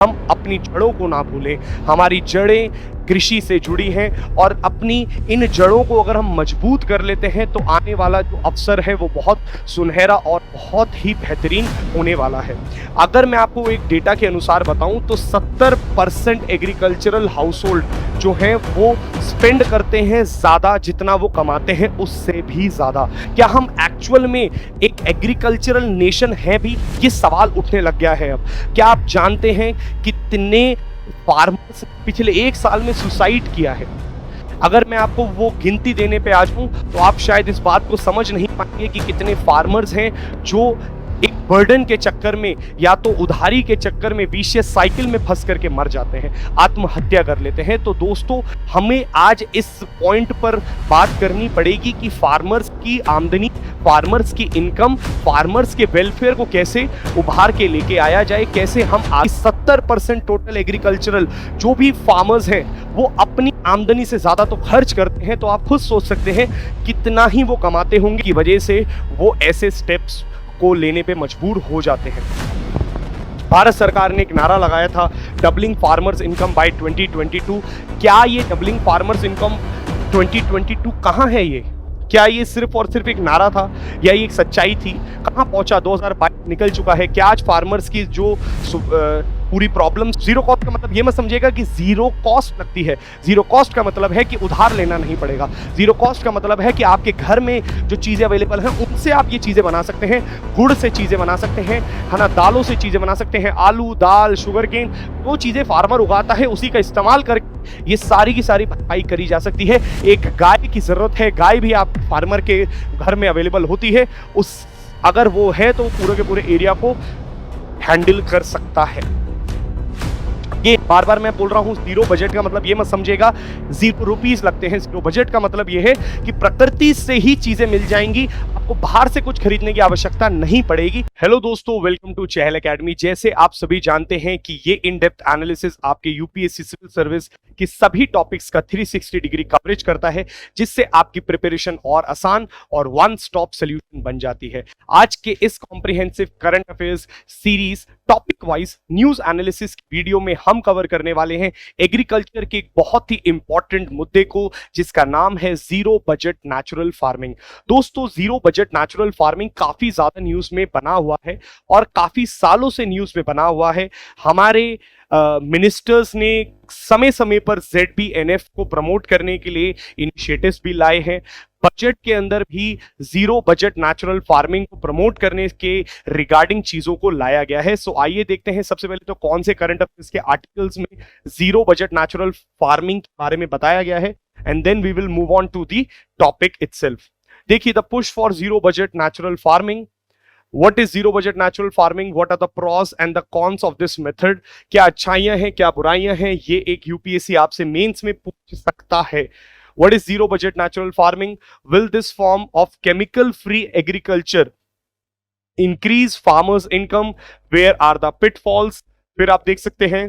हम अपनी जड़ों को ना भूलें। हमारी जड़ें कृषि से जुड़ी हैं और अपनी इन जड़ों को अगर हम मजबूत कर लेते हैं तो आने वाला जो अवसर है वो बहुत सुनहरा और बहुत ही बेहतरीन होने वाला है। अगर मैं आपको एक डेटा के अनुसार बताऊं तो 70% एग्रीकल्चरल हाउसहोल्ड जो हैं वो स्पेंड करते हैं ज़्यादा जितना वो कमाते हैं उससे भी ज़्यादा। क्या हम एक्चुअल में एक एग्रीकल्चरल नेशन है भी, ये सवाल उठने लग गया है अब। क्या आप जानते हैं कितने फार्मर्स पिछले 1 साल में सुसाइड किया है? अगर मैं आपको वो गिनती देने पे आ जाऊं तो आप शायद इस बात को समझ नहीं पाएंगे कि कितने फार्मर्स हैं जो एक बर्डन के चक्कर में या तो उधारी के चक्कर में विशियस साइकिल में फंस करके मर जाते हैं, आत्महत्या कर लेते हैं। तो दोस्तों, हमें आज इस पॉइंट पर बात करनी पड़ेगी कि फार्मर्स की आमदनी, फार्मर्स की इनकम, फार्मर्स के वेलफेयर को कैसे उभार के लेके आया जाए, कैसे हम आज 70% टोटल एग्रीकल्चरल जो भी फार्मर्स हैं वो अपनी आमदनी से ज्यादा तो खर्च करते हैं। तो आप खुद सोच सकते हैं कितना ही वो कमाते होंगे की वजह से वो ऐसे स्टेप्स को लेने पे मजबूर हो जाते हैं। भारत सरकार ने एक नारा लगाया था, डबलिंग फार्मर्स इनकम बाय 2022। क्या ये डबलिंग फार्मर्स इनकम 2022 कहाँ है? ये क्या ये सिर्फ और सिर्फ एक नारा था या ये एक सच्चाई थी? कहाँ पहुंचा? 2022 निकल चुका है। क्या आज फार्मर्स की जो पूरी प्रॉब्लम, जीरो कॉस्ट का मतलब ये मत समझिएगा कि जीरो कॉस्ट लगती है। जीरो कॉस्ट का मतलब है कि उधार लेना नहीं पड़ेगा। जीरो कॉस्ट का मतलब है कि आपके घर में जो चीज़ें अवेलेबल हैं उनसे आप ये चीज़ें बना सकते हैं। गुड़ से चीज़ें बना सकते हैं, है ना, दालों से चीज़ें बना सकते हैं, आलू, दाल, शुगर केन, वो चीज़ें फार्मर उगाता है उसी का इस्तेमाल करके ये सारी की सारी भरपाई करी जा सकती है। एक गाय की ज़रूरत है, गाय भी आप फार्मर के घर में अवेलेबल होती है। उस अगर वो है तो पूरे के पूरे एरिया को हैंडल कर सकता है। ये बार बार मैं बोल रहा हूं, जीरो बजट का मतलब ये मत समझिएगा ₹0 लगते हैं। जीरो बजट का मतलब ये है कि प्रकृति से ही चीजें मिल जाएंगी, आपको बाहर से कुछ खरीदने की आवश्यकता नहीं पड़ेगी। हेलो दोस्तों, वेलकम टू चहल एकेडमी। जैसे आप सभी जानते हैं कि ये इन डेप्थ एनालिसिस आपके यूपीएससी सिविल सर्विस की सभी टॉपिक्स का 360 डिग्री कवरेज करता है, जिससे आपकी प्रिपरेशन और आसान और वन स्टॉप सोल्यूशन बन जाती है। आज के इस comprehensive current affairs series topic wise news analysis की वीडियो में हम कवर करने वाले हैं एग्रीकल्चर के एक बहुत ही इंपॉर्टेंट मुद्दे को, जिसका नाम है जीरो बजट नेचुरल फार्मिंग। दोस्तों, जीरो बजट नेचुरल फार्मिंग काफी ज्यादा न्यूज में बना हुआ है और काफी सालों से न्यूज में बना हुआ है। हमारे मिनिस्टर्स ने समय समय पर ZBNF को प्रमोट करने के लिए इनिशिएटिव्स भी लाए हैं। बजट के अंदर भी जीरो बजट नेचुरल फार्मिंग को प्रमोट करने के रिगार्डिंग चीजों को लाया गया है। सो आइए देखते हैं सबसे पहले तो कौन से करंट अफेयर्स के आर्टिकल्स में जीरो बजट नेचुरल फार्मिंग के बारे में बताया गया है, and then we will move on to the topic itself. देखिए, the push for zero budget natural farming. What is zero budget natural farming? What are the pros and the cons of this method? क्या अच्छाइयां हैं, क्या बुराइयां हैं, ये एक UPSC आपसे mains में पूछ सकता है। What is zero budget natural farming? Will this form of chemical free agriculture increase farmers income? Where are the pitfalls? फिर आप देख सकते हैं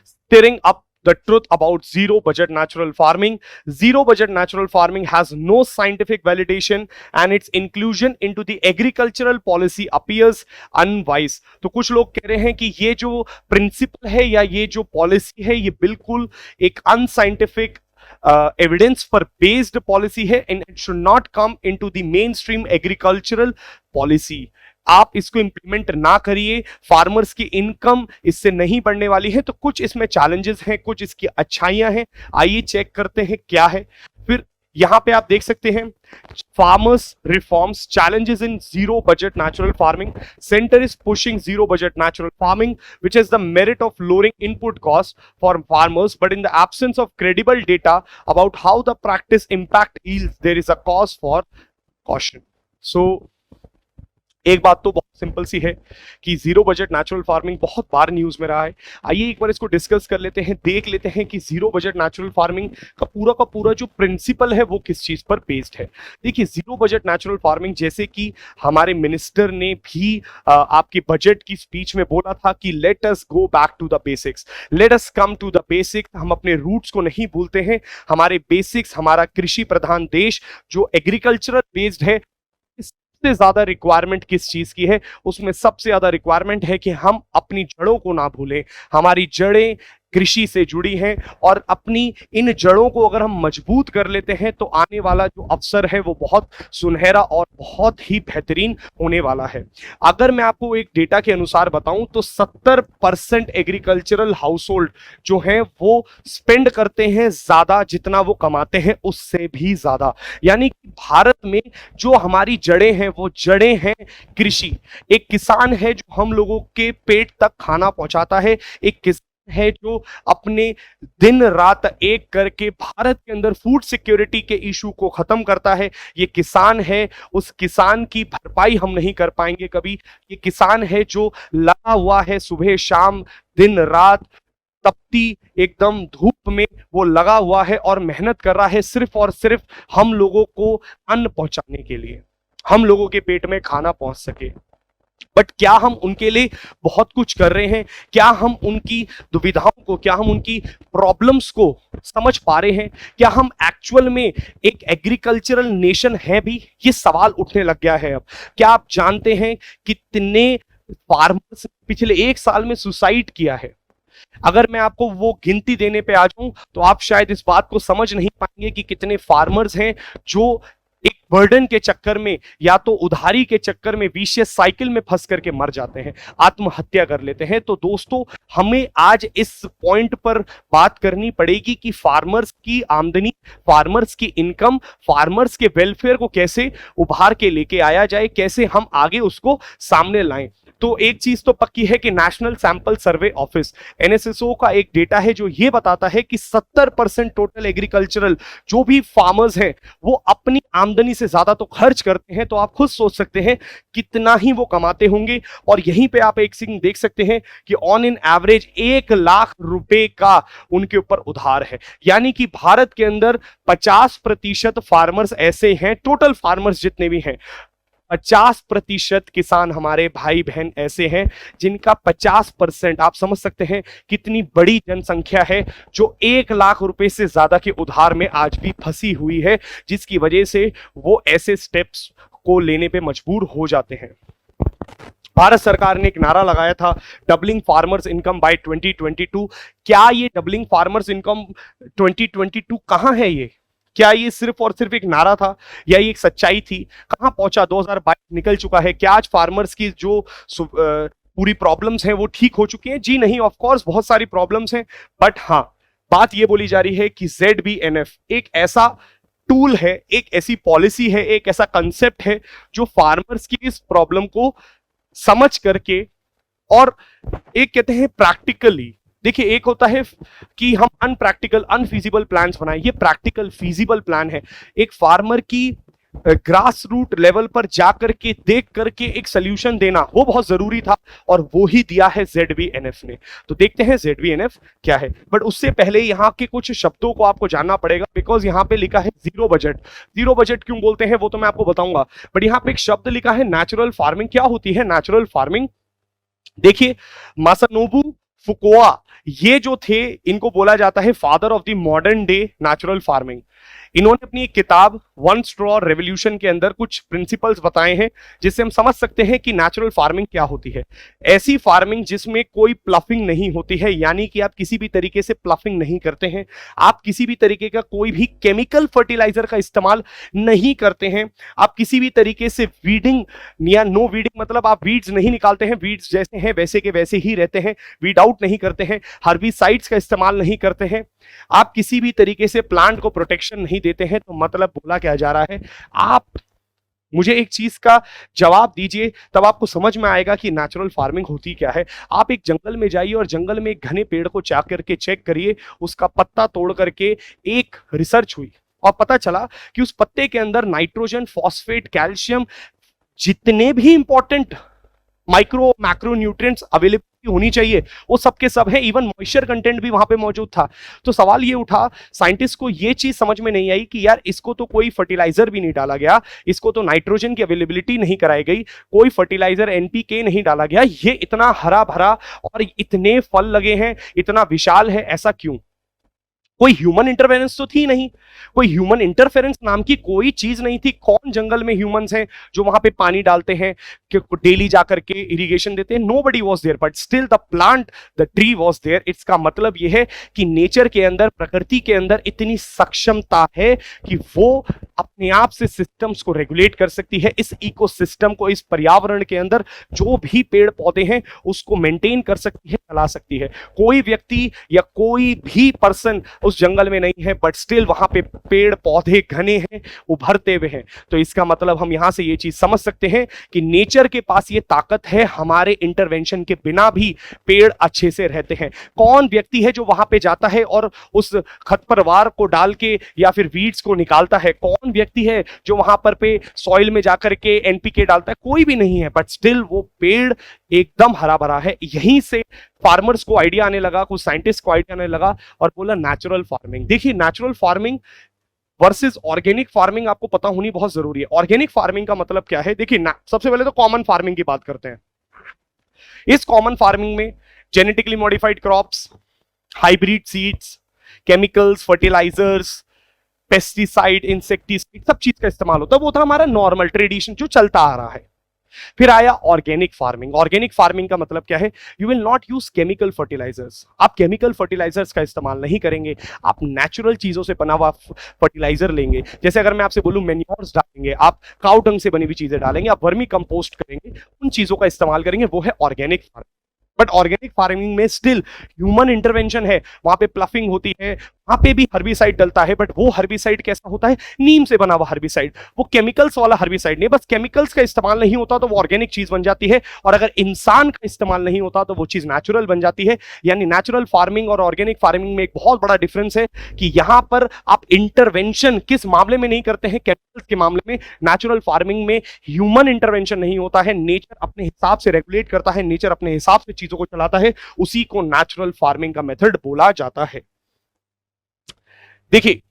stirring up the truth about zero budget natural farming. Zero budget natural farming has no scientific validation and its inclusion into the agricultural policy appears unwise. तो कुछ लोग कह रहे हैं कि ये जो प्रिंसिपल है या ये जो पॉलिसी है ये बिल्कुल एक अनसाइंटिफिक एविडेंस पर बेस्ड पॉलिसी है and it should not come into the main stream agricultural policy. आप इसको इंप्लीमेंट ना करिए, फार्मर्स की इनकम इससे नहीं बढ़ने वाली है। तो कुछ इसमें चैलेंजेस हैं, कुछ इसकी अच्छाइयां हैं, आइए चेक करते हैं क्या है। फिर यहां पे आप देख सकते हैं farmers reforms, challenges in zero budget natural farming. Center is pushing zero budget natural farming, which is the merit of lowering input cost for farmers, but in the absence of credible data about how the practice impact yields, there is a cause for caution. So एक बात तो बहुत simple सी है कि zero budget natural farming बहुत बार news में रहा है। आइए एक बार इसको डिस्कस कर लेते हैं, देख लेते हैं कि जीरो बजट नेचुरल फार्मिंग का पूरा जो प्रिंसिपल है वो किस चीज पर बेस्ड है। देखिए, जीरो बजट नेचुरल फार्मिंग, जैसे कि हमारे मिनिस्टर ने भी आपके बजट की स्पीच में बोला था कि let us go back to the basics, let us come to the basics. हम अपने रूट्स को नहीं भूलते हैं, हमारे बेसिक्स, हमारा कृषि प्रधान देश जो एग्रीकल्चरल बेस्ड है, सबसे ज्यादा रिक्वायरमेंट किस चीज की है? उसमें सबसे ज्यादा रिक्वायरमेंट है कि हम अपनी जड़ों को ना भूलें। हमारी जड़ें कृषि से जुड़ी हैं और अपनी इन जड़ों को अगर हम मजबूत कर लेते हैं तो आने वाला जो अवसर है वो बहुत सुनहरा और बहुत ही बेहतरीन होने वाला है। अगर मैं आपको एक डेटा के अनुसार बताऊं तो 70% एग्रीकल्चरल हाउसहोल्ड जो हैं वो स्पेंड करते हैं ज्यादा जितना वो कमाते हैं उससे भी ज्यादा। यानी कि भारत में जो हमारी जड़ें हैं वो जड़ें हैं कृषि। एक किसान है जो हम लोगों के पेट तक खाना पहुंचाता है, एक किसान है जो अपने दिन रात एक करके भारत के अंदर फूड सिक्योरिटी के इशू को खत्म करता है। ये किसान है, उस किसान की भरपाई हम नहीं कर पाएंगे कभी। ये किसान है जो लगा हुआ है सुबह शाम दिन रात तपती एकदम धूप में वो लगा हुआ है और मेहनत कर रहा है सिर्फ और सिर्फ हम लोगों को अन्न पहुंचाने के लिए, हम लोगों के पेट में खाना पहुंच सके। बट क्या हम उनके लिए बहुत कुछ कर रहे हैं? क्या हम उनकी दुविधाओं को, क्या हम उनकी प्रॉब्लम्स को समझ पा रहे हैं? क्या हम एक्चुअल में एक एग्रीकल्चरल नेशन है भी? ये सवाल उठने लग गया है अब। क्या आप जानते हैं कितने फार्मर्स पिछले 1 साल में सुसाइड किया है? अगर मैं आपको वो गिनती देने पे आ जाऊं तो आप शायद इस बात को समझ नहीं पाएंगे कि कितने फार्मर्स हैं जो एक बर्डन के चक्कर में या तो उधारी के चक्कर में विशियस साइकिल में फंस करके मर जाते हैं, आत्महत्या कर लेते हैं। तो दोस्तों हमें आज इस पॉइंट पर बात करनी पड़ेगी कि फार्मर्स की आमदनी, फार्मर्स की इनकम, फार्मर्स के वेलफेयर को कैसे उभार के लेके आया जाए, कैसे हम आगे उसको सामने लाएं। तो एक चीज तो पक्की है कि national sample survey office NSSO का एक डेटा है जो ये बताता है कि 70% टोटल एग्रीकल्चरल जो भी फार्मर्स हैं वो अपनी आमदनी से ज्यादा तो खर्च करते हैं। तो आप खुद सोच सकते हैं कितना ही वो कमाते होंगे। और यहीं पे आप एक चीज देख सकते हैं कि ऑन इन एवरेज 1 लाख रुपए का उनके ऊपर उधार है। यानी कि भारत के अंदर 50% फार्मर्स ऐसे हैं, टोटल फार्मर्स जितने भी हैं 50% किसान हमारे भाई बहन ऐसे हैं जिनका 50%, आप समझ सकते हैं कितनी बड़ी जनसंख्या है जो 1 लाख रुपए से ज्यादा के उधार में आज भी फंसी हुई है, जिसकी वजह से वो ऐसे स्टेप्स को लेने पे मजबूर हो जाते हैं। भारत सरकार ने एक नारा लगाया था डबलिंग फार्मर्स इनकम बाय 2022। क्या ये डबलिंग फार्मर्स इनकम 2022 कहां है? ये क्या ये सिर्फ और सिर्फ एक नारा था या ये एक सच्चाई थी? कहां पहुंचा? 2022 निकल चुका है। क्या आज फार्मर्स की जो पूरी प्रॉब्लम्स हैं वो ठीक हो चुकी हैं? जी नहीं, ऑफ कोर्स बहुत सारी प्रॉब्लम्स हैं। बट हाँ, बात ये बोली जा रही है कि ZBNF एक ऐसा टूल है, एक ऐसी पॉलिसी है, एक ऐसा कंसेप्ट है जो फार्मर्स की इस प्रॉब्लम को समझ करके और एक कहते हैं प्रैक्टिकली, देखिए एक होता है कि हम अनप्रैक्टिकल अनफीजिबल प्लान्स बनाएं, ये प्रैक्टिकल फीजिबल प्लान है। एक फार्मर की ग्रास रूट लेवल पर जाकर के देख करके एक सोल्यूशन देना वो बहुत जरूरी था और वो ही दिया है ZBNF ने। तो देखते हैं ZBNF क्या है। बट उससे पहले यहाँ के कुछ शब्दों को आपको जानना पड़ेगा, बिकॉज यहाँ पे लिखा है जीरो बजट। जीरो बजट क्यों बोलते हैं वो तो मैं आपको बताऊंगा, बट यहाँ पे एक शब्द लिखा है नेचुरल फार्मिंग। क्या होती है नेचुरल फार्मिंग? देखिए मासानोबू फुकुआ ये जो थे इनको बोला जाता है father of the modern day natural farming. इन्होंने अपनी एक किताब वन स्ट्रॉ रेवोल्यूशन के अंदर कुछ प्रिंसिपल्स बताए हैं जिससे हम समझ सकते हैं कि नेचुरल फार्मिंग क्या होती है। ऐसी फार्मिंग जिसमें कोई प्लफिंग नहीं होती है, यानी कि आप किसी भी तरीके से प्लफिंग नहीं करते हैं, आप किसी भी तरीके का कोई भी केमिकल फर्टिलाइजर का इस्तेमाल नहीं करते हैं, आप किसी भी तरीके से वीडिंग या नो वीडिंग मतलब आप वीड्स नहीं निकालते हैं, वीड्स जैसे हैं वैसे के वैसे ही रहते हैं, वीड आउट नहीं करते हैं, हर्बिसाइड्स का इस्तेमाल नहीं करते हैं, आप किसी भी तरीके से प्लांट को प्रोटेक्शन नहीं देते हैं। तो मतलब बोला क्या जा रहा है? आप मुझे एक चीज का जवाब दीजिए, तब आपको समझ में आएगा कि नेचुरल फार्मिंग होती क्या है। आप एक जंगल में जाइए और जंगल में एक घने पेड़ को चाक करके चेक करिए, उसका पत्ता तोड़ करके एक रिसर्च हुई और पता चला कि उस पत्ते के अंदर नाइट्रोजन, फॉस्फेट, कैल्शियम जितने भी important micro macro nutrients available होनी चाहिए वो सबके सब है, इवन मॉइस्चर कंटेंट भी वहां पे मौजूद था। तो सवाल ये उठा, साइंटिस्ट को ये चीज समझ में नहीं आई कि यार इसको तो कोई फर्टिलाइजर भी नहीं डाला गया, इसको तो नाइट्रोजन की अवेलेबिलिटी नहीं कराई गई, कोई फर्टिलाइजर NPK नहीं डाला गया, ये इतना हरा भरा और इतने फल लगे हैं, इतना विशाल है, ऐसा क्यों? कोई ह्यूमन इंटरफेरेंस तो थी नहीं, कोई ह्यूमन इंटरफेरेंस नाम की कोई चीज नहीं थी। कौन जंगल में ह्यूमंस हैं जो वहां पे पानी डालते हैं, कि डेली जाकर के इरिगेशन देते हैं? Nobody was there, but still the plant, the tree was there. इसका मतलब यह है कि नेचर के अंदर, प्रकृति के अंदर इतनी सक्षमता है कि वो अपने आप से सिस्टम्स को रेगुलेट कर सकती है। इस इकोसिस्टम को, इस पर्यावरण के अंदर जो भी पेड़ पौधे हैं उसको मेंटेन कर सकती है, चला सकती है। कोई व्यक्ति या कोई भी पर्सन उस जंगल में नहीं है, बट स्टिल वहां पे पेड़ पौधे घने हैं, उभरते हुए हैं। तो इसका मतलब हम यहां से ये चीज समझ सकते हैं कि नेचर के पास ये ताकत है, हमारे इंटरवेंशन के बिना भी पेड़ अच्छे से रहते हैं। कौन व्यक्ति है जो वहां पे जाता है और उस खरपतवार को डाल के या फिर वीड्स को निकालता है? कौन व्यक्ति है जो वहां पर पे सॉइल में जाकर के एनपीके डालता है? कोई भी नहीं है, बट स्टिल वो पेड़ एकदम हरा भरा है। यहीं से फार्मर्स को आइडिया आने लगा, कुछ साइंटिस्ट को आइडिया आने लगा और बोला नेचुरल फार्मिंग। देखिए, natural farming versus organic farming आपको पता होनी बहुत जरूरी है। ऑर्गेनिक फार्मिंग का मतलब क्या है? देखिए, सबसे पहले तो कॉमन फार्मिंग की बात करते हैं। इस कॉमन फार्मिंग में genetically modified crops, hybrid seeds, chemicals, fertilizers, pesticide, insecticide, सब चीज का इस्तेमाल होता है। वो था हमारा नॉर्मल ट्रेडिशन जो चलता आ रहा है। फिर आया ऑर्गेनिक फार्मिंग। ऑर्गेनिक फार्मिंग का मतलब क्या है? You will not use chemical fertilizers. आप केमिकल फर्टिलाइजर्स का इस्तेमाल नहीं करेंगे, आप नेचुरल चीजों से बना हुआ फर्टिलाइजर लेंगे। जैसे अगर मैं आपसे बोलूं मैन्योर्स डालेंगे, आप काउ डंग से बनी हुई चीजें डालेंगे, आप वर्मी कंपोस्ट करेंगे, उन चीजों का इस्तेमाल करेंगे, वो है organic farming. But organic farming में स्टिल ह्यूमन इंटरवेंशन है, वहां पे प्लफिंग होती है, वहां पे भी हर्बिसाइड डलता है। बट वो हर्बिसाइड कैसा होता है? नीम से बना हुआ हर्बिसाइड, वो केमिकल्स वाला हर्बिसाइड नहीं। बस केमिकल्स का इस्तेमाल नहीं होता तो वो ऑर्गेनिक चीज बन जाती है, और अगर इंसान का इस्तेमाल नहीं होता तो वो चीज नेचुरल बन जाती है। यानी नेचुरल फार्मिंग और ऑर्गेनिक फार्मिंग में एक बहुत बड़ा डिफरेंस है कि यहां पर आप इंटरवेंशन किस मामले में नहीं करते हैं? केमिकल्स के मामले में। नेचुरल फार्मिंग में ह्यूमन इंटरवेंशन नहीं होता है, नेचर अपने हिसाब से रेगुलेट करता है, नेचर अपने हिसाब से चीजों को चलाता है। उसी को नेचुरल फार्मिंग का मेथड बोला जाता है। देखिए,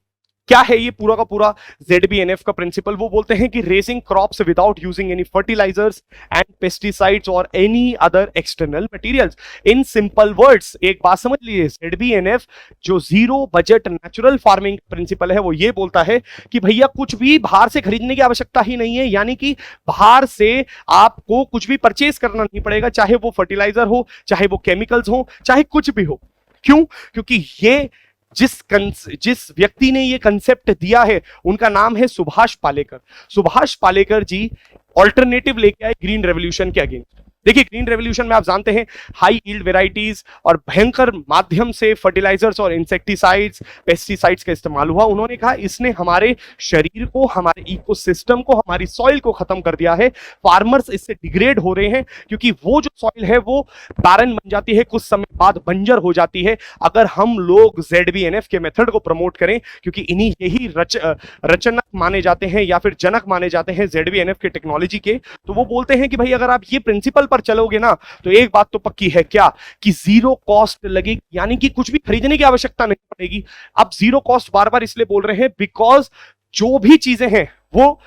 क्या है ये पूरा का पूरा ZBNF का प्रिंसिपल? वो बोलते हैं कि raising crops without using any fertilisers and pesticides और any other external materials. In simple words एक बात समझ लीजिए, ZBNF जो zero budget natural farming principle है, वो ये बोलता है कि भैया कुछ भी बाहर से खरीदने की आवश्यकता ही नहीं है। यानी कि बाहर से आपको कुछ भी परचेज करना नहीं पड़ेगा, चाहे वो फर्टिलाइजर हो, चाहे वो केमिकल्स हो, चाहे कुछ भी हो। क्यों? क्योंकि ये जिस व्यक्ति ने ये कंसेप्ट दिया है उनका नाम है सुभाष पालेकर। सुभाष पालेकर जी ऑल्टरनेटिव लेके आए ग्रीन रेवोल्यूशन के अगेंस्ट। देखिए, ग्रीन रेवोल्यूशन में आप जानते हैं हाई यील्ड वेराइटीज और भयंकर माध्यम से फर्टिलाइजर्स और इंसेक्टिसाइड्स, पेस्टिसाइड्स का इस्तेमाल हुआ। उन्होंने कहा इसने हमारे शरीर को, हमारे इकोसिस्टम को, हमारी सॉइल को खत्म कर दिया है। फार्मर्स इससे डिग्रेड हो रहे हैं क्योंकि वो जो सॉइल है वो बारन बन जाती है, कुछ समय बाद बंजर हो जाती है। अगर हम लोग ZBNF के मेथड को प्रमोट करें, क्योंकि इन्हीं यही रचनक माने जाते हैं या फिर जनक माने जाते हैं ZBNF के टेक्नोलॉजी के, तो वो बोलते हैं कि भाई अगर आप ये प्रिंसिपल पर चलोगे ना तो एक बात तो पक्की है, क्या कि जीरो कॉस्ट लगेगी, यानी कि कुछ भी खरीदने की आवश्यकता नहीं पड़ेगी। अब जीरो कॉस्ट बार बार इसलिए बोल रहे हैं बिकॉज जो भी चीजें हैं वो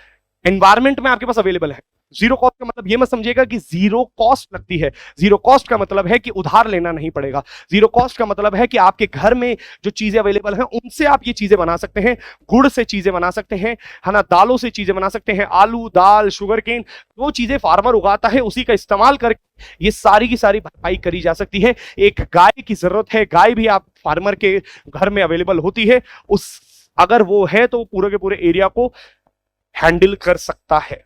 एनवायरमेंट में आपके पास अवेलेबल है। जीरो कॉस्ट का मतलब ये मत समझिएगा कि जीरो कॉस्ट लगती है। जीरो कॉस्ट का मतलब है कि उधार लेना नहीं पड़ेगा। जीरो कॉस्ट का मतलब है कि आपके घर में जो चीजें अवेलेबल हैं उनसे आप ये चीजें बना सकते हैं। गुड़ से चीजें बना सकते हैं, है ना, दालों से चीजें बना सकते हैं, आलू, दाल, शुगर केन, जो चीजें फार्मर उगाता है उसी का इस्तेमाल करके ये सारी की सारी भरपाई करी जा सकती है। एक गाय की जरूरत है, गाय भी आप फार्मर के घर में अवेलेबल होती है। उस अगर वो है तो पूरे के पूरे एरिया को हैंडल कर सकता है।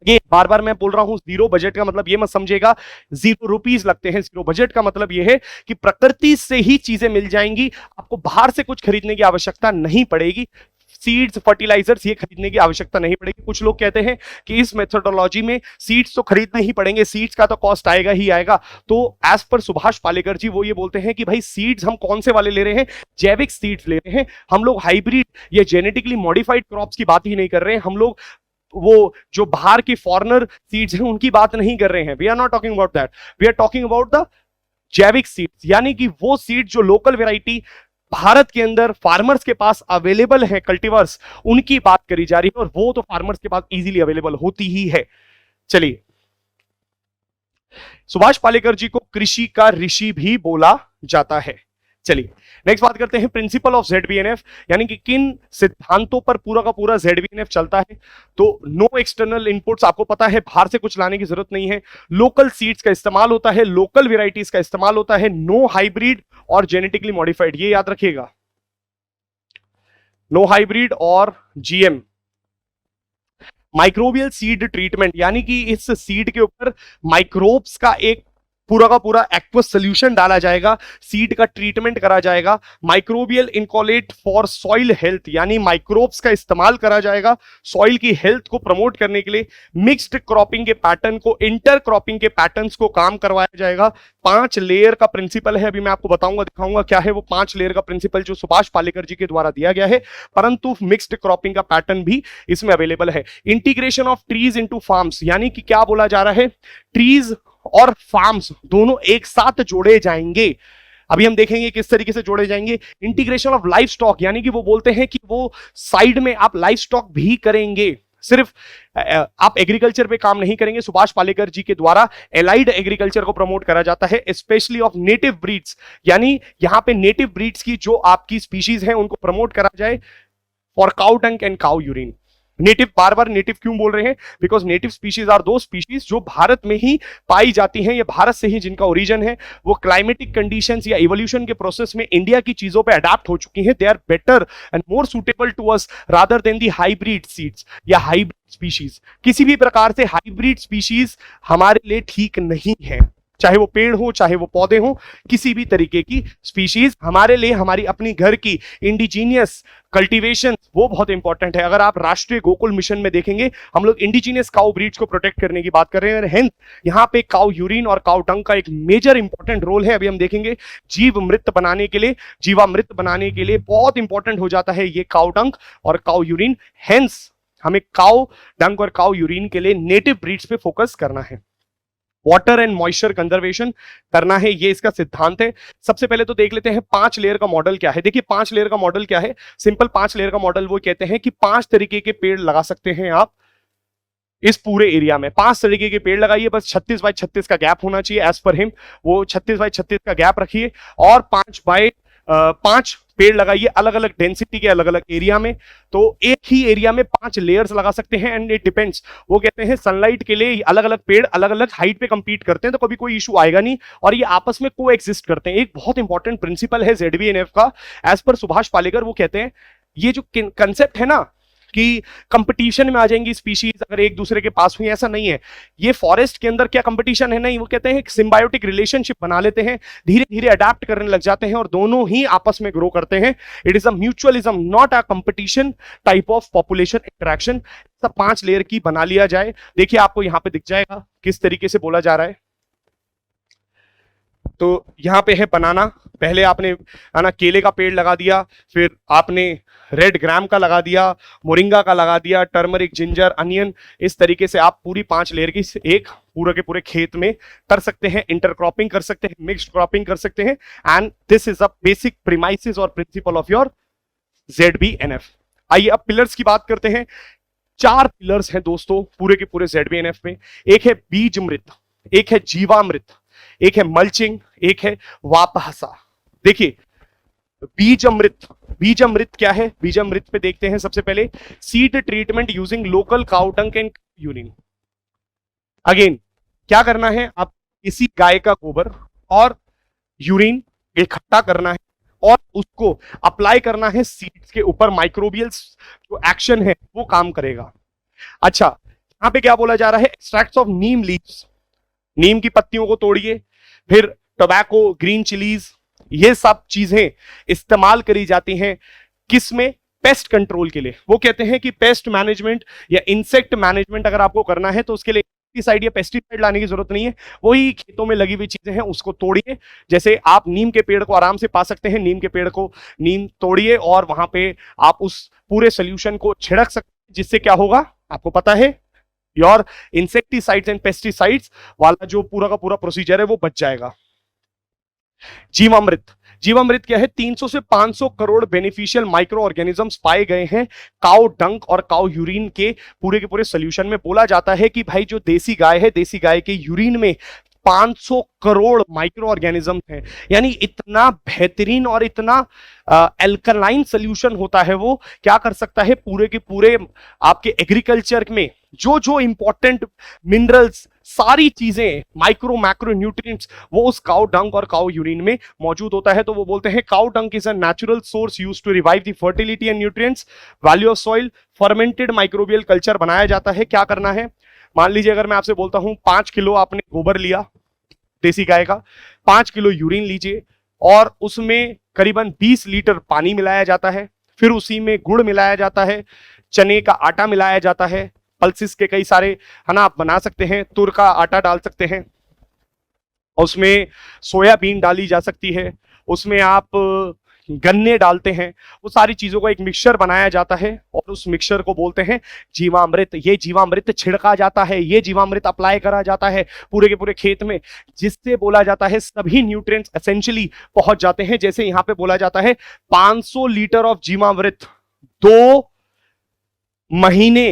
ये बार बार मैं बोल रहा हूं, जीरो बजट का मतलब ये मत समझेगा ₹0 लगते हैं। जीरो बजट का मतलब ये है कि प्रकृति से ही चीजें मिल जाएंगी, आपको बाहर से कुछ खरीदने की आवश्यकता नहीं पड़ेगी। सीड्स, फर्टिलाइजर्स ये खरीदने की आवश्यकता नहीं पड़ेगी। कुछ लोग कहते हैं कि इस मेथोडोलॉजी में सीड्स तो खरीदने ही पड़ेंगे, सीड्स का तो कॉस्ट आएगा ही आएगा। तो एज पर सुभाष पालेकर जी वो ये बोलते हैं कि भाई सीड्स हम कौन से वाले ले रहे हैं? जैविक सीड्स ले रहे हैं। हम लोग हाइब्रिड या जेनेटिकली मॉडिफाइड क्रॉप्स की बात ही नहीं कर रहे हैं। हम लोग वो जो बाहर की फॉरेनर सीड्स हैं उनकी बात नहीं कर रहे हैं। We are not talking about that, we are talking about the जैविक सीड्स, यानी कि वो सीड जो लोकल वेराइटी भारत के अंदर फार्मर्स के पास अवेलेबल है, कल्टीवर्स, उनकी बात करी जा रही है, और वो तो फार्मर्स के पास इजीली अवेलेबल होती ही है। चलिए, सुभाष पालेकर जी को कृषि का ऋषि भी बोला जाता है। चलिए नेक्स्ट बात करते हैं प्रिंसिपल ऑफ ZBNF, यानी कि किन सिद्धांतों पर पूरा का पूरा ZBNF चलता है। तो नो एक्सटर्नल इनपुट्स, आपको पता है बाहर से कुछ लाने की जरूरत नहीं है। लोकल सीड्स का इस्तेमाल होता है, लोकल वेराइटीज का इस्तेमाल होता है, नो हाइब्रिड और जेनेटिकली मॉडिफाइड, ये याद रखिएगा, नो हाइब्रिड और GM। माइक्रोबियल सीड ट्रीटमेंट, यानी कि इस सीड के ऊपर माइक्रोब्स का एक पूरा का पूरा एक्वस सोल्यूशन डाला जाएगा, सीड का ट्रीटमेंट करा जाएगा। माइक्रोबियल इनकोलेट फॉर सॉइल हेल्थ, यानी माइक्रोब्स का इस्तेमाल करा जाएगा सॉइल की हेल्थ को प्रमोट करने के लिए। मिक्स्ड क्रॉपिंग के पैटर्न को, इंटर क्रॉपिंग के पैटर्न्स को काम करवाया जाएगा। 5 लेयर का प्रिंसिपल है, अभी मैं आपको बताऊंगा दिखाऊंगा क्या है वो 5 लेयर का प्रिंसिपल जो सुभाष पालेकर जी के द्वारा दिया गया है, परंतु मिक्स्ड क्रॉपिंग का पैटर्न भी इसमें अवेलेबल है। Integration of trees into farms, यानी कि क्या बोला जा रहा है, ट्रीज और फार्म्स दोनों एक साथ जोड़े जाएंगे। अभी हम देखेंगे किस तरीके से जोड़े जाएंगे। इंटीग्रेशन ऑफ लाइफ स्टॉक, यानी कि वो बोलते हैं कि वो साइड में आप लाइफ स्टॉक भी करेंगे, सिर्फ आप एग्रीकल्चर पे काम नहीं करेंगे। सुभाष पालेकर जी के द्वारा एलाइड एग्रीकल्चर को प्रमोट करा जाता है, स्पेशली ऑफ नेटिव ब्रीड्स, यानी यहां पे नेटिव ब्रीड्स की जो आपकी स्पीशीज हैं उनको प्रमोट करा जाए फॉर काउ डंक and cow urine. Native, bar bar native क्यों बोल रहे हैं, बिकॉज नेटिव स्पीशीज आर दो स्पीशीज जो भारत में ही पाई जाती हैं, ये भारत से ही जिनका ओरिजिन है, वो क्लाइमेटिक कंडीशंस या इवोल्यूशन के प्रोसेस में इंडिया की चीजों पे अडेप्ट हो चुकी हैं। They are better and more suitable to us rather than the hybrid seeds या हाइब्रिड स्पीशीज। किसी भी प्रकार से हाइब्रिड स्पीशीज हमारे लिए ठीक नहीं है, चाहे वो पेड़ हो चाहे वो पौधे हो, किसी भी तरीके की स्पीशीज हमारे लिए, हमारी अपनी घर की इंडिजीनियस कल्टीवेशन वो बहुत इंपॉर्टेंट है। अगर आप राष्ट्रीय गोकुल मिशन में देखेंगे, हम लोग इंडिजीनियस काउ ब्रीड्स को प्रोटेक्ट करने की बात कर रहे हैं, हेंस यहाँ पे काउ यूरिन और काउ डंक का एक मेजर इंपॉर्टेंट रोल है। अभी हम देखेंगे जीवामृत बनाने के लिए बहुत इंपॉर्टेंट हो जाता है ये काउ डंक और काउ यूरिन, हेंस हमें काउ डंक और काउ यूरिन के लिए नेटिव ब्रीड्स पे फोकस करना है। वाटर एंड मॉइस्चर कंजर्वेशन करना है, ये इसका सिद्धांत है। सबसे पहले तो देख लेते हैं 5 लेयर का मॉडल क्या है। देखिए 5 लेयर का मॉडल क्या है, सिंपल 5 लेयर का मॉडल वो कहते हैं कि 5 तरीके के पेड़ लगा सकते हैं आप इस पूरे एरिया में। 5 तरीके के पेड़ लगाइए, बस 36 बाय 36 का गैप होना चाहिए एज पर हिम, वो 36 बाय 36 का गैप रखिए और 5 बाय 5 पेड़ लगाइए अलग अलग डेंसिटी के अलग अलग एरिया में। तो एक ही एरिया में 5 लेयर्स लगा सकते हैं एंड इट डिपेंड्स, वो कहते हैं सनलाइट के लिए अलग अलग पेड़ अलग अलग हाइट पे कंपीट करते हैं तो कभी कोई इशू आएगा नहीं और ये आपस में को एग्जिस्ट करते हैं। एक बहुत इंपॉर्टेंट प्रिंसिपल है ZBNF का, एज पर सुभाष पालेकर, वो कहते हैं ये जो कंसेप्ट है ना कि कंपटीशन में आ जाएंगी स्पीशीज अगर एक दूसरे के पास हुई, ऐसा नहीं है। ये फॉरेस्ट के अंदर क्या कंपटीशन है, नहीं, वो कहते हैं सिम्बायोटिक रिलेशनशिप बना लेते हैं, धीरे धीरे अडेप्ट करने लग जाते हैं और दोनों ही आपस में ग्रो करते हैं। It is a mutualism, not a competition type of population interaction. सब 5 लेयर की बना लिया जाए। देखिए आपको यहां पे दिख जाएगा किस तरीके से बोला जा रहा है। तो यहां पे है बनाना, पहले आपने ना केले का पेड़ लगा दिया, फिर आपने रेड ग्राम का लगा दिया, मोरिंगा का लगा दिया, टर्मरिक, जिंजर, अनियन, इस तरीके से आप पूरी 5 लेयर की एक पूरे के पूरे खेत में कर सकते हैं। इंटरक्रॉपिंग कर सकते हैं, मिक्स्ड क्रॉपिंग कर सकते हैं and this is a basic premises और प्रिंसिपल ऑफ योर ZBNF। आइए अब पिलर्स की बात करते हैं। 4 पिलर्स हैं दोस्तों पूरे के पूरे ZBNF में। एक है बीजमृत, एक है जीवामृत, एक है मल्चिंग, एक है वापहसा। देखिए बीजमृत, बीजमृत क्या है, बीजमृत पे देखते हैं सबसे पहले। Seed treatment using local cow डंक एंड यूरिन। अगेन क्या करना है, आप किसी गाय का गोबर और यूरिन इकट्ठा करना है और उसको अप्लाई करना है सीड्स के ऊपर। माइक्रोबियल जो एक्शन है वो काम करेगा। अच्छा, यहां पे क्या बोला जा रहा है, एक्सट्रैक्ट्स ऑफ नीम लीव्स, नीम की पत्तियों को तोड़िए, फिर टोबैको, ग्रीन चिलीज, ये सब चीजें इस्तेमाल करी जाती हैं किसमें, पेस्ट कंट्रोल के लिए। वो कहते हैं कि पेस्ट मैनेजमेंट या इंसेक्ट मैनेजमेंट अगर आपको करना है तो उसके लिए पेस्टिसाइड या पेस्टिसाइड लाने की जरूरत नहीं है, वही खेतों में लगी हुई चीजें हैं उसको तोड़िए। जैसे आप नीम के पेड़ को आराम से पा सकते हैं, नीम के पेड़ को नीम तोड़िए और वहां पे आप उस पूरे सोल्यूशन को छिड़क सकते हैं, जिससे क्या होगा आपको पता है, योर इंसेक्टिसाइड्स एंड पेस्टिसाइड्स वाला जो पूरा का पूरा प्रोसीजर है वो बच जाएगा। जीवामृत, जीवामृत क्या है, 300 से 500 करोड़ बेनिफिशियल माइक्रो ऑर्गेनिजम्स पाए गए हैं काउ डंक और काउ यूरिन के पूरे सोल्यूशन में। बोला जाता है कि भाई जो देसी गाय है, देसी गाय के यूरिन में 500 करोड़ माइक्रो ऑर्गेनिज्म हैं। यानी इतना बेहतरीन और इतना एल्कलाइन सोल्यूशन होता है, वो क्या कर सकता है, पूरे के पूरे आपके एग्रीकल्चर में जो जो इंपॉर्टेंट मिनरल्स, सारी चीजें, माइक्रो मैक्रो न्यूट्रिएंट्स, वो उस काउ डंग और काउ यूरिन में मौजूद होता है। तो वो बोलते हैं cow dung is a natural source used to revive the fertility and nutrients value of soil. Fermented microbial culture बनाया जाता है। क्या करना है, मान लीजिए अगर मैं आपसे बोलता हूं 5 किलो आपने गोबर लिया देसी गाय का, 5 किलो यूरिन लीजिए और उसमें करीबन 20 लीटर पानी मिलाया जाता है, फिर उसी में गुड़ मिलाया जाता है, चने का आटा मिलाया जाता है, पल्सिस के कई सारे है ना आप बना सकते हैं, तुर का आटा डाल सकते हैं, उसमें सोयाबीन डाली जा सकती है, उसमें आप गन्ने डालते हैं, वो सारी चीजों का एक मिक्सचर बनाया जाता है और उस मिक्सचर को बोलते हैं जीवामृत। ये जीवामृत छिड़का जाता है, ये जीवामृत अप्लाई करा जाता है पूरे के पूरे खेत में, जिससे बोला जाता है सभी न्यूट्रिएंट्स एसेंशियली पहुंच जाते हैं। जैसे यहां पे बोला जाता है 500 लीटर ऑफ जीवामृत 2 महीने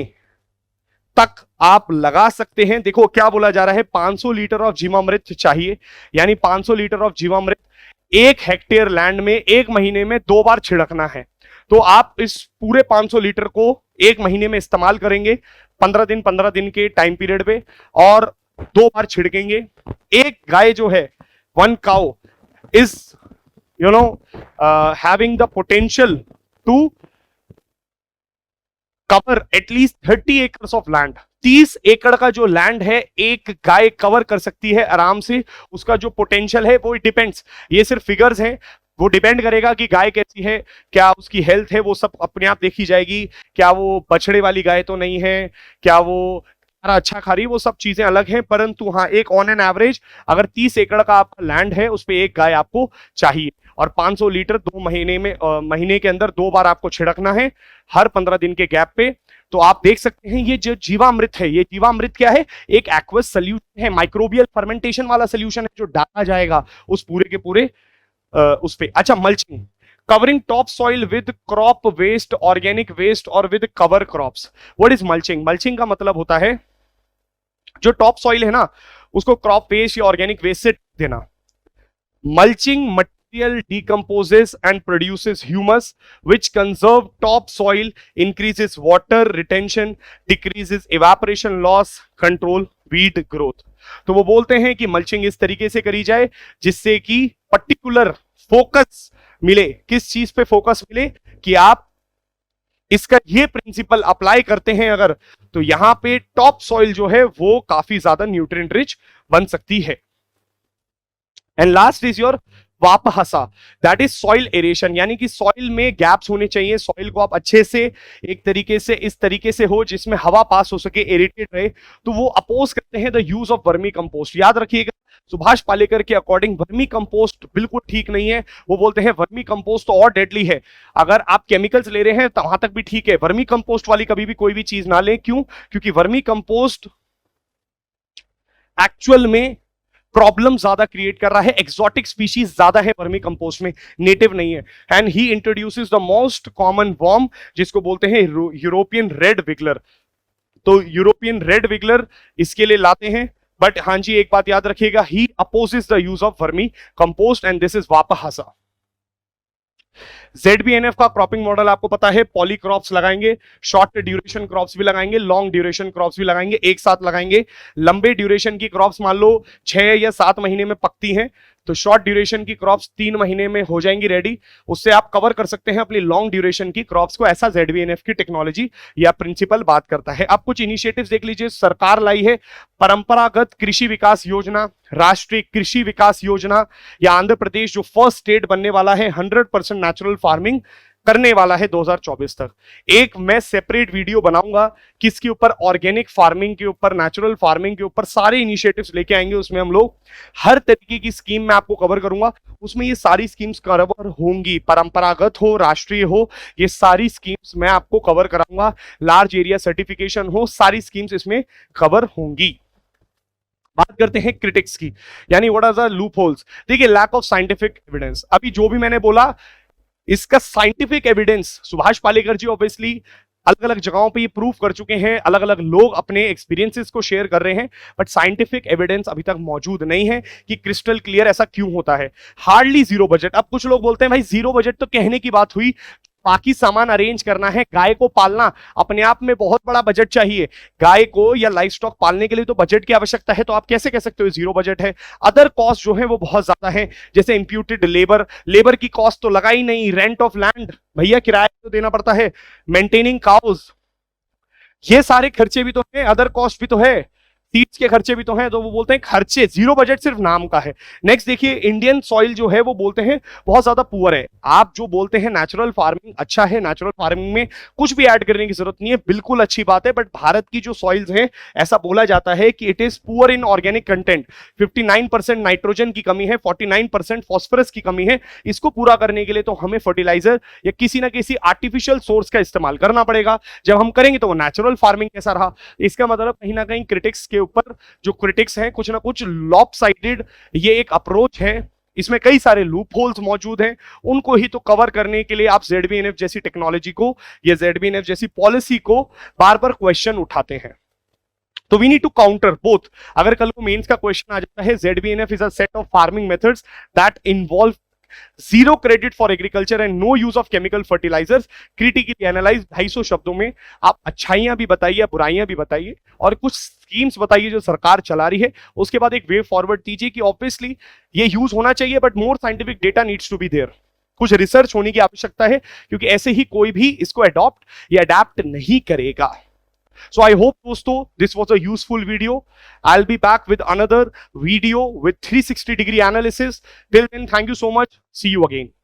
तक आप लगा सकते हैं। देखो क्या बोला जा रहा है, 500 लीटर ऑफ जीवामृत चाहिए, यानी 500 litre of Jeevamrut 1 hectare land में 1 महीने में 2 बार छिड़कना है। तो आप इस पूरे 500 लीटर को 1 महीने में इस्तेमाल करेंगे, 15 दिन के टाइम पीरियड पे, और 2 बार छिड़केंगे। एक गाय जो है, 1 cow is having the potential to cover at least 30 acres of land. 30 एकड़ का जो लैंड है एक गाय कवर कर सकती है आराम से। उसका जो पोटेंशियल है वो डिपेंड्स, ये सिर्फ फिगर्स हैं, वो डिपेंड करेगा कि गाय कैसी है, क्या उसकी हेल्थ है, वो सब अपने आप देखी जाएगी। क्या वो बछड़े वाली गाय तो नहीं है, क्या वो अच्छा खा रही, वो सब चीजें अलग हैं। परंतु हाँ, एक ऑन एन एवरेज अगर 30 एकड़ का आपका लैंड है, उस पर एक गाय आपको चाहिए, और 500 लीटर 2 महीने में महीने के अंदर 2 बार आपको छिड़कना है, हर 15 दिन के गैप पे। तो आप देख सकते हैं ये जो जीवामृत है, ये जीवामृत क्या है, एक एक्वस सोल्यूशन है, माइक्रोबियल फर्मेंटेशन वाला सोल्यूशन है जो डाला जाएगा उस पूरे के पूरे उस पे। अच्छा, mulching, covering top soil with crop waste, organic waste और with cover crops. What is mulching? Mulching का मतलब होता है जो टॉप सॉइल है ना, उसको क्रॉप वेस्ट या ऑर्गेनिक वेस्ट से देना। Mulching material decomposes and produces humus which conserve top soil, increases water retention, decreases evaporation loss, control weed growth। तो वो बोलते हैं कि मल्चिंग इस तरीके से करी जाए जिससे कि पर्टिकुलर फोकस मिले। किस चीज पे फोकस मिले कि आप इसका ये प्रिंसिपल अप्लाई करते हैं अगर, तो यहां पे टॉप सॉइल जो है वो काफी ज्यादा न्यूट्रिएंट रिच बन सकती है। And last is your waaphasa, that is soil aeration, यानी कि सॉइल में गैप्स होने चाहिए। सॉइल को आप अच्छे से एक तरीके से इस तरीके से हो जिसमें हवा पास हो सके, एरेटेड रहे, तो वो अपोज करते हैं the use of vermi compost. याद रखिएगा, सुभाष पालेकर के अकॉर्डिंग वर्मी कंपोस्ट बिल्कुल ठीक नहीं है। वो बोलते हैं वर्मी कंपोस्ट तो और डेडली है। अगर आप केमिकल्स ले रहे हैं तो वहां तक भी ठीक है, वर्मी कंपोस्ट वाली कभी भी कोई भी चीज ना लें। क्यों? क्योंकि वर्मी कंपोस्ट एक्चुअल में प्रॉब्लम ज्यादा क्रिएट कर रहा है। एक्सोटिक स्पीशीज ज्यादा है वर्मी कंपोस्ट में, नेटिव नहीं है। And he introduces the most common worm जिसको बोलते हैं यूरोपियन रेड विगलर। तो यूरोपियन रेड विगलर इसके लिए लाते हैं। बट हाँ जी, एक बात याद रखिएगा, he opposes the use of vermi compost and this is waaphasa. ZBNF का क्रॉपिंग मॉडल आपको पता है, पॉली क्रॉप्स लगाएंगे, शॉर्ट ड्यूरेशन क्रॉप्स भी लगाएंगे, लॉन्ग ड्यूरेशन क्रॉप्स भी लगाएंगे, एक साथ लगाएंगे। लंबे ड्यूरेशन की क्रॉप्स मान लो 6 या 7 महीने में पकती हैं, तो शॉर्ट ड्यूरेशन की क्रॉप्स 3 महीने में हो जाएंगी रेडी। उससे आप कवर कर सकते हैं अपनी लॉन्ग ड्यूरेशन की क्रॉप्स को। ऐसा ZBNF की टेक्नोलॉजी या प्रिंसिपल बात करता है। अब कुछ इनिशिएटिव्स देख लीजिए, सरकार लाई है परंपरागत कृषि विकास योजना, राष्ट्रीय कृषि विकास योजना, या आंध्र प्रदेश जो फर्स्ट स्टेट बनने वाला है 100% नेचुरल फार्मिंग करने वाला है 2024 तक। एक मैं सेपरेट वीडियो बनाऊंगा किसके ऊपर, ऑर्गेनिक फार्मिंग के ऊपर, नेचुरल फार्मिंग के ऊपर सारे इनिशिएटिव्स लेके आएंगे। उसमें हम लोग हर तरीके की स्कीम मैं आपको कवर करूंगा। उसमें ये सारी स्कीम्स कवर होंगी, परंपरागत हो, राष्ट्रीय हो, ये सारी स्कीम्स मैं आपको कवर कराऊंगा। लार्ज एरिया सर्टिफिकेशन हो, सारी स्कीम्स इसमें कवर होंगी। बात करते हैं क्रिटिक्स की, यानी what are the loopholes. देखिए, लैक ऑफ साइंटिफिक एविडेंस। अभी जो भी मैंने बोला इसका scientific evidence, Subhash Palekar ji obviously अलग अलग जगहों पे ये प्रूव कर चुके हैं, अलग अलग लोग अपने एक्सपीरियंसेस को शेयर कर रहे हैं, बट साइंटिफिक एविडेंस अभी तक मौजूद नहीं है कि क्रिस्टल क्लियर ऐसा क्यों होता है। Hardly zero budget. अब कुछ लोग बोलते हैं भाई जीरो बजट तो कहने की बात हुई, बाकी सामान अरेंज करना है, गाय को पालना अपने आप में बहुत बड़ा बजट चाहिए। गाय को या लाइव स्टॉक पालने के लिए तो बजट की आवश्यकता है, तो आप कैसे कह सकते हो जीरो बजट है। अदर कॉस्ट जो है वो बहुत ज्यादा है, जैसे इंप्यूटेड लेबर, लेबर की कॉस्ट तो लगा ही नहीं, रेंट ऑफ लैंड भैया किराया तो देना पड़ता है, मेंटेनिंग काउज, ये सारे खर्चे भी तो है, अदर कॉस्ट भी तो है, सीड्स के खर्चे भी तो हैं। तो वो बोलते हैं खर्चे, जीरो बजट सिर्फ नाम का है। नेक्स्ट देखिए, इंडियन सॉइल जो है वो बोलते हैं बहुत ज्यादा पुअर है। आप जो बोलते हैं नेचुरल फार्मिंग अच्छा है, नेचुरल फार्मिंग में कुछ भी ऐड करने की जरूरत नहीं है, बिल्कुल अच्छी बात है, बट भारत की जो सॉइल्स हैं ऐसा बोला जाता है कि it is poor in organic content. 59% nitrogen की कमी है, 49% फॉस्फोरस की कमी है। इसको पूरा करने के लिए तो हमें फर्टिलाइजर या किसी ना किसी आर्टिफिशियल सोर्स का इस्तेमाल करना पड़ेगा। जब हम करेंगे तो वो नेचुरल फार्मिंग कैसा रहा, इसका मतलब कहीं ना कहीं क्रिटिक्स के ऊपर जो क्रिटिक्स हैं कुछ ना कुछ लॉपसाइडेड ये एक अप्रोच है, इसमें कई सारे लूप होल्स मौजूद हैं, उनको ही तो कवर करने के लिए आप ZBNF जैसी टेक्नोलॉजी को या ZBNF जैसी पॉलिसी को बार बार क्वेश्चन उठाते हैं। तो we need to counter both. अगर कल को मेंस का क्वेश्चन आ जाता है, ZBNF is a set of farming methods that involve zero credit for agriculture and no use of chemical fertilizers, critically analyse 250 शब्दों में आप अच्छाइयां भी बताइए, बुराइयां भी बताइए, और कुछ स्कीम्स बताइए जो सरकार चला रही है। उसके बाद एक वे फॉरवर्ड दीजिए कि ऑब्वियसली ये यूज होना चाहिए, but more scientific data needs to be there, कुछ रिसर्च होने की आवश्यकता है, क्योंकि ऐसे ही कोई भी इसको अडॉप्ट या अडेप्ट नहीं करेगा। So I hope दोस्तों this was a useful video. I'll be back with another video with 360 degree analysis. Till then, thank you so much. See you again.